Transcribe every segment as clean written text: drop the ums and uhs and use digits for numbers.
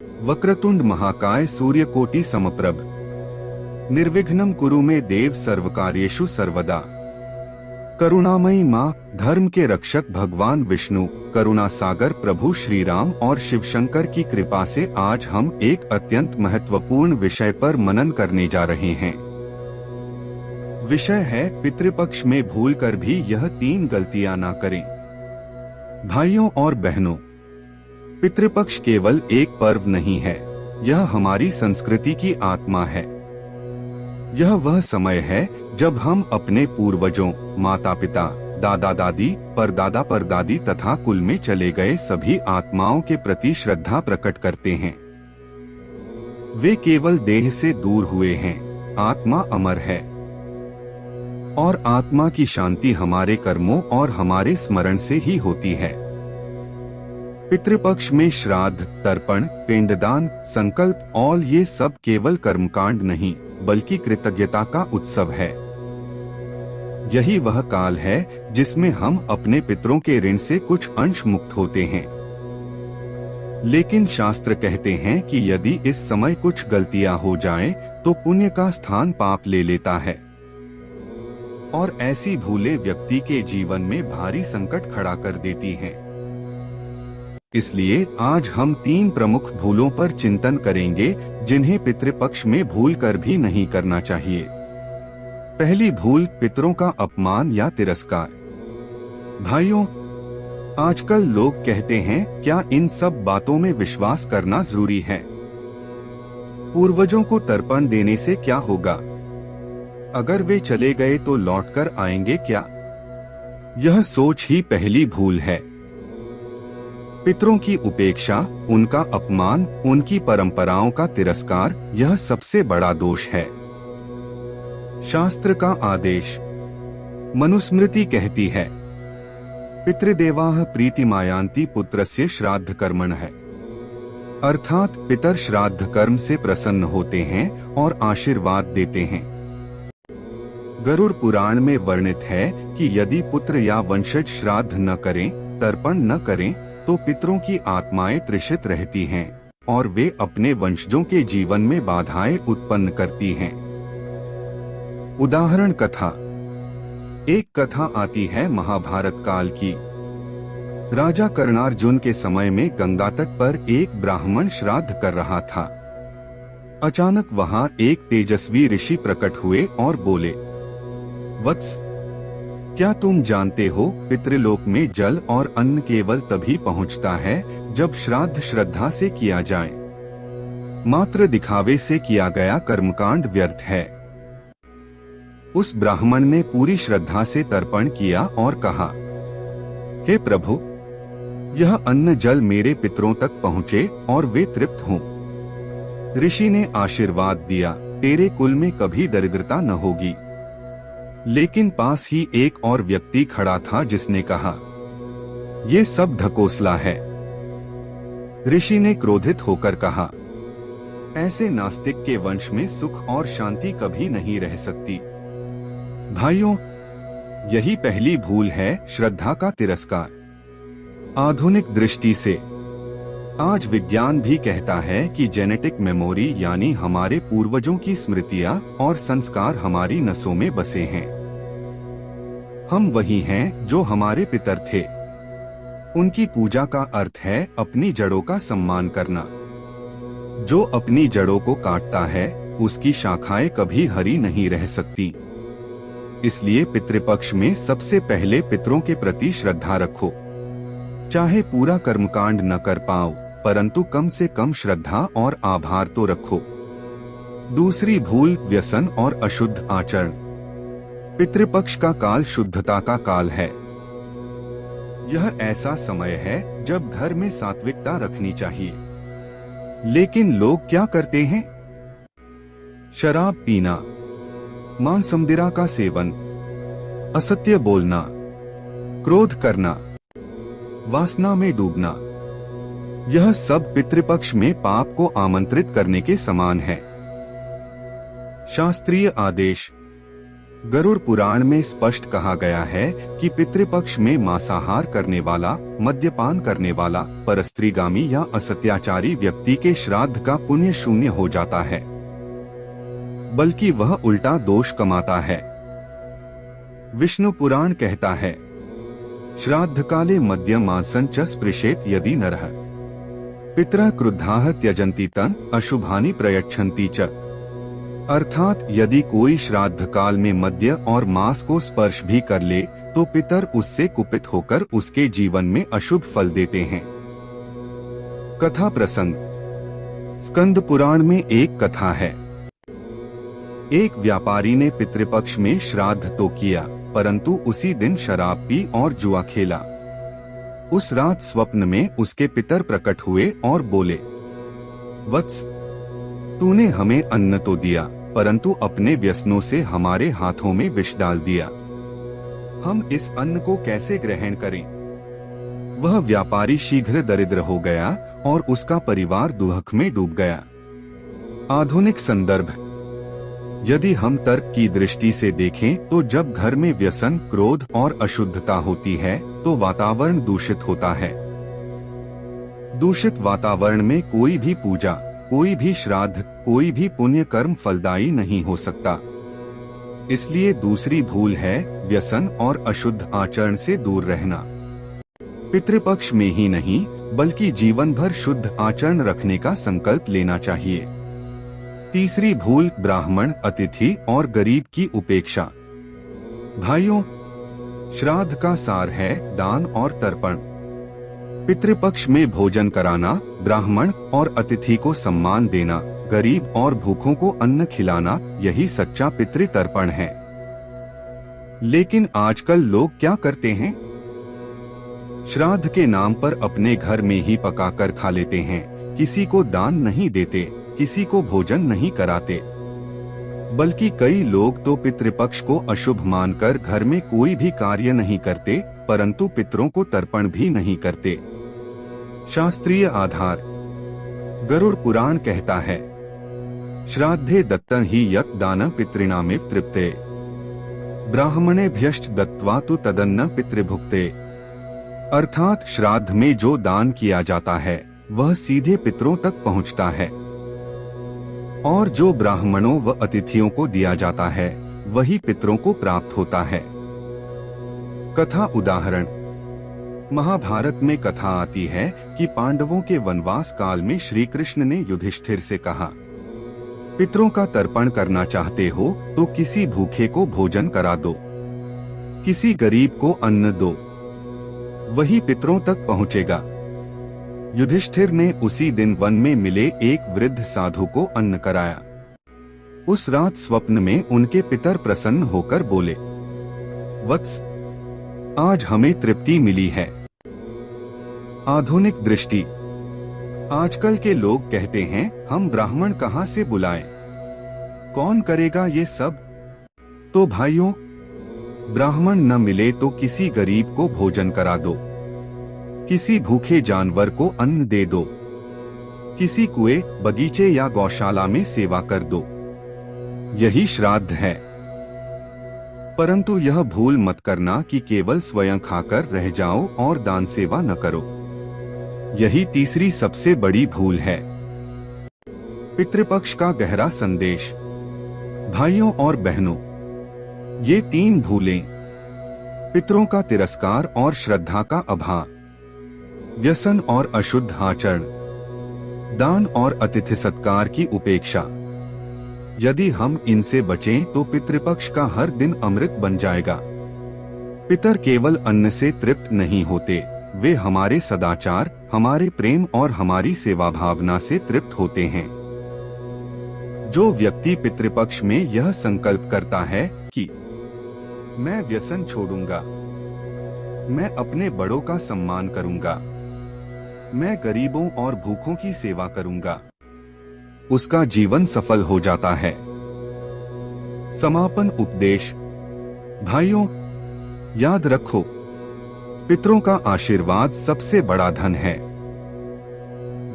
वक्रतुंड महाकाय सूर्यकोटि समप्रभ निर्विघ्नं कुरु मे देव सर्वकार्येषु सर्वदा। करुणामयी माँ, धर्म के रक्षक भगवान विष्णु, करुणा सागर प्रभु श्री राम और शिव शंकर की कृपा से आज हम एक अत्यंत महत्वपूर्ण विषय पर मनन करने जा रहे हैं। विषय है पितृपक्ष में भूलकर भी यह 3 गलतियां ना करें। भाइयों और बहनों, पितृपक्ष केवल एक पर्व नहीं है, यह हमारी संस्कृति की आत्मा है। यह वह समय है जब हम अपने पूर्वजों, माता पिता, दादा दादी, परदादा परदादी तथा कुल में चले गए सभी आत्माओं के प्रति श्रद्धा प्रकट करते हैं। वे केवल देह से दूर हुए हैं, आत्मा अमर है और आत्मा की शांति हमारे कर्मों और हमारे स्मरण से ही होती है। पितृपक्ष में श्राद्ध, तर्पण, पिंडदान, संकल्प और ये सब केवल कर्मकांड नहीं बल्कि कृतज्ञता का उत्सव है। यही वह काल है जिसमें हम अपने पितरों के ऋण से कुछ अंश मुक्त होते हैं। लेकिन शास्त्र कहते हैं कि यदि इस समय कुछ गलतियां हो जाएं, तो पुण्य का स्थान पाप ले लेता है और ऐसी भूलें व्यक्ति के जीवन में भारी संकट खड़ा कर देती हैं। इसलिए आज हम 3 प्रमुख भूलों पर चिंतन करेंगे जिन्हें पितृपक्ष में भूल कर भी नहीं करना चाहिए। पहली भूल, पितरों का अपमान या तिरस्कार। भाइयों, आजकल लोग कहते हैं क्या इन सब बातों में विश्वास करना जरूरी है? पूर्वजों को तर्पण देने से क्या होगा? अगर वे चले गए तो लौटकर आएंगे क्या? यह सोच ही पहली भूल है। पितरों की उपेक्षा, उनका अपमान, उनकी परंपराओं का तिरस्कार, यह सबसे बड़ा दोष है। शास्त्र का आदेश, मनुस्मृति कहती है, पितृदेवाः प्रीतिमायान्ति पुत्रस्य श्राद्ध कर्मण है, अर्थात पितर श्राद्ध कर्म से प्रसन्न होते हैं और आशीर्वाद देते हैं। गरुड़ पुराण में वर्णित है कि यदि पुत्र या वंशज श्राद्ध न करें, तर्पण न करें, तो पितरों की आत्माएं तृषित रहती हैं और वे अपने वंशजों के जीवन में बाधाएं उत्पन्न करती हैं। उदाहरण कथा। एक कथा आती है महाभारत काल की। राजा कर्णार्जुन के समय में गंगा तट पर एक ब्राह्मण श्राद्ध कर रहा था। अचानक वहां एक तेजस्वी ऋषि प्रकट हुए और बोले, वत्स, क्या तुम जानते हो पितृलोक में जल और अन्न केवल तभी पहुंचता है जब श्राद्ध श्रद्धा से किया जाए। मात्र दिखावे से किया गया कर्मकांड व्यर्थ है। उस ब्राह्मण ने पूरी श्रद्धा से तर्पण किया और कहा, हे प्रभु, यह अन्न जल मेरे पितरों तक पहुँचे और वे तृप्त हों। ऋषि ने आशीर्वाद दिया, तेरे कुल में कभी दरिद्रता न होगी। लेकिन पास ही एक और व्यक्ति खड़ा था जिसने कहा, ये सब ढकोसला है। ऋषि ने क्रोधित होकर कहा, ऐसे नास्तिक के वंश में सुख और शांति कभी नहीं रह सकती। भाइयों, यही पहली भूल है, श्रद्धा का तिरस्कार। आधुनिक दृष्टि से आज विज्ञान भी कहता है कि जेनेटिक मेमोरी यानी हमारे पूर्वजों की स्मृतियां और संस्कार हमारी नसों में बसे हैं। हम वही हैं जो हमारे पितर थे। उनकी पूजा का अर्थ है अपनी जड़ों का सम्मान करना। जो अपनी जड़ों को काटता है, उसकी शाखाएं कभी हरी नहीं रह सकती। इसलिए पितृपक्ष में सबसे पहले पितरों के प्रति श्रद्धा रखो। चाहे पूरा कर्मकांड न कर पाओ, परंतु कम से कम श्रद्धा और आभार तो रखो। दूसरी भूल, व्यसन और अशुद्ध आचरण। पितृपक्ष का काल शुद्धता का काल है। यह ऐसा समय है जब घर में सात्विकता रखनी चाहिए। लेकिन लोग क्या करते हैं? शराब पीना, मांसमदिरा का सेवन, असत्य बोलना, क्रोध करना, वासना में डूबना, यह सब पितृपक्ष में पाप को आमंत्रित करने के समान है। शास्त्रीय आदेश, गरुड़ पुराण में स्पष्ट कहा गया है कि पितृपक्ष में मांसाहार करने वाला, मद्यपान करने वाला, परस्त्रीगामी या असत्याचारी व्यक्ति के श्राद्ध का पुण्य शून्य हो जाता है, बल्कि वह उल्टा दोष कमाता है। विष्णु पुराण कहता है, श्राद्ध काले मद्य मांसं च स्पृशेत यदि नरः पितरः क्रुद्धाः त्यजन्ति तन् अशुभानि प्रयच्छन्ति च। अर्थात यदि कोई श्राद्ध काल में मद्य और मांस को स्पर्श भी कर ले तो पितर उससे कुपित होकर उसके जीवन में अशुभ फल देते हैं। कथा प्रसंग। स्कंद पुराण में एक कथा है। एक व्यापारी ने पितृपक्ष में श्राद्ध तो किया, परंतु उसी दिन शराब पी और जुआ खेला। उस रात स्वप्न में उसके पितर प्रकट हुए और बोले, वत्स, तूने हमें अन्न तो दिया, परंतु अपने व्यसनों से हमारे हाथों में विष डाल दिया। हम इस अन्न को कैसे ग्रहण करें? वह व्यापारी शीघ्र दरिद्र हो गया और उसका परिवार दुख में डूब गया। आधुनिक संदर्भ। यदि हम तर्क की दृष्टि से देखें तो जब घर में व्यसन, क्रोध और अशुद्धता होती है तो वातावरण दूषित होता है। दूषित वातावरण में कोई भी पूजा, कोई भी श्राद्ध, कोई भी पुण्य कर्म फलदायी नहीं हो सकता। इसलिए दूसरी भूल है व्यसन और अशुद्ध आचरण से दूर रहना। पितृपक्ष में ही नहीं बल्कि जीवन भर शुद्ध आचरण रखने का संकल्प लेना चाहिए। तीसरी भूल ब्राह्मण, अतिथि और गरीब की उपेक्षा। भाइयों, श्राद्ध का सार है दान और तर्पण। पितृपक्ष में भोजन कराना, ब्राह्मण और अतिथि को सम्मान देना, गरीब और भूखों को अन्न खिलाना, यही सच्चा पितृतर्पण है। लेकिन आजकल लोग क्या करते हैं? श्राद्ध के नाम पर अपने घर में ही पकाकर खा लेते हैं, किसी को दान नहीं देते, किसी को भोजन नहीं कराते। बल्कि कई लोग तो पितृपक्ष को अशुभ मानकर घर में कोई भी कार्य नहीं करते, परंतु पितरों को तर्पण भी नहीं करते। शास्त्रीय आधार। गरुड़ पुराण कहता है, श्राद्धे दत्तं हि यत् दानं पितॄणामेव तृप्ते ब्राह्मणेभ्यश्च दत्त्वा तु तदन्न पितृभुक्ते। अर्थात श्राद्ध में जो दान किया जाता है वह सीधे पितरों तक पहुंचता है, और जो ब्राह्मणों व अतिथियों को दिया जाता है वही पितरों को प्राप्त होता है। कथा उदाहरण। महाभारत में कथा आती है कि पांडवों के वनवास काल में श्री कृष्ण ने युधिष्ठिर से कहा, पितरों का तर्पण करना चाहते हो तो किसी भूखे को भोजन करा दो, किसी गरीब को अन्न दो, वही पितरों तक पहुंचेगा। युधिष्ठिर ने उसी दिन वन में मिले एक वृद्ध साधु को अन्न कराया। उस रात स्वप्न में उनके पितर प्रसन्न होकर बोले, वत्स, आज हमें तृप्ति मिली है। आधुनिक दृष्टि। आजकल के लोग कहते हैं, हम ब्राह्मण कहां से बुलाएं? कौन करेगा ये सब? तो भाइयों, ब्राह्मण न मिले तो किसी गरीब को भोजन करा दो, किसी भूखे जानवर को अन्न दे दो, किसी कुएं, बगीचे या गौशाला में सेवा कर दो, यही श्राद्ध है। परंतु यह भूल मत करना कि केवल स्वयं खाकर रह जाओ और दान सेवा न करो। यही तीसरी सबसे बड़ी भूल है। पितृपक्ष का गहरा संदेश। भाइयों और बहनों, ये तीन भूलें, पितरों का तिरस्कार और श्रद्धा का अभाव, व्यसन और अशुद्ध आचरण, दान और अतिथि सत्कार की उपेक्षा, यदि हम इनसे बचें तो पितृपक्ष का हर दिन अमृत बन जाएगा। पितर केवल अन्न से तृप्त नहीं होते, वे हमारे सदाचार, हमारे प्रेम और हमारी सेवा भावना से तृप्त होते हैं। जो व्यक्ति पितृपक्ष में यह संकल्प करता है कि मैं व्यसन छोड़ूंगा, मैं अपने बड़ों का सम्मान करूंगा, मैं गरीबों और भूखों की सेवा करूंगा, उसका जीवन सफल हो जाता है। समापन उपदेश। भाइयों, याद रखो, पितरों का आशीर्वाद सबसे बड़ा धन है।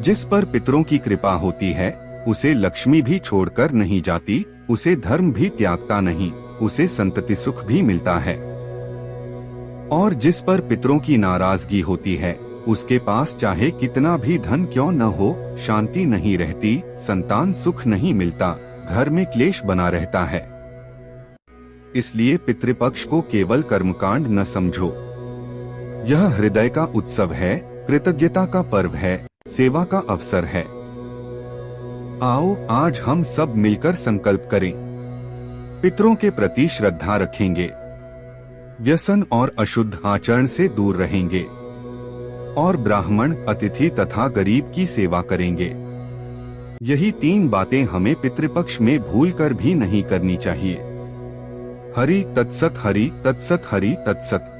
जिस पर पितरों की कृपा होती है उसे लक्ष्मी भी छोड़कर नहीं जाती, उसे धर्म भी त्यागता नहीं। उसे संतति सुख भी मिलता है। और जिस पर पितरों की नाराजगी होती है, उसके पास चाहे कितना भी धन क्यों न हो, शांति नहीं रहती, संतान सुख नहीं मिलता, घर में क्लेश बना रहता है। इसलिए पितृपक्ष को केवल कर्मकांड न समझो। यह हृदय का उत्सव है, कृतज्ञता का पर्व है, सेवा का अवसर है। आओ आज हम सब मिलकर संकल्प करें, पितरों के प्रति श्रद्धा रखेंगे, व्यसन और अशुद्ध आचरण से दूर रहेंगे और ब्राह्मण, अतिथि तथा गरीब की सेवा करेंगे। यही 3 बातें हमें पितृपक्ष में भूलकर भी नहीं करनी चाहिए। हरि तत्सत, हरि तत्सत, हरि तत्सत।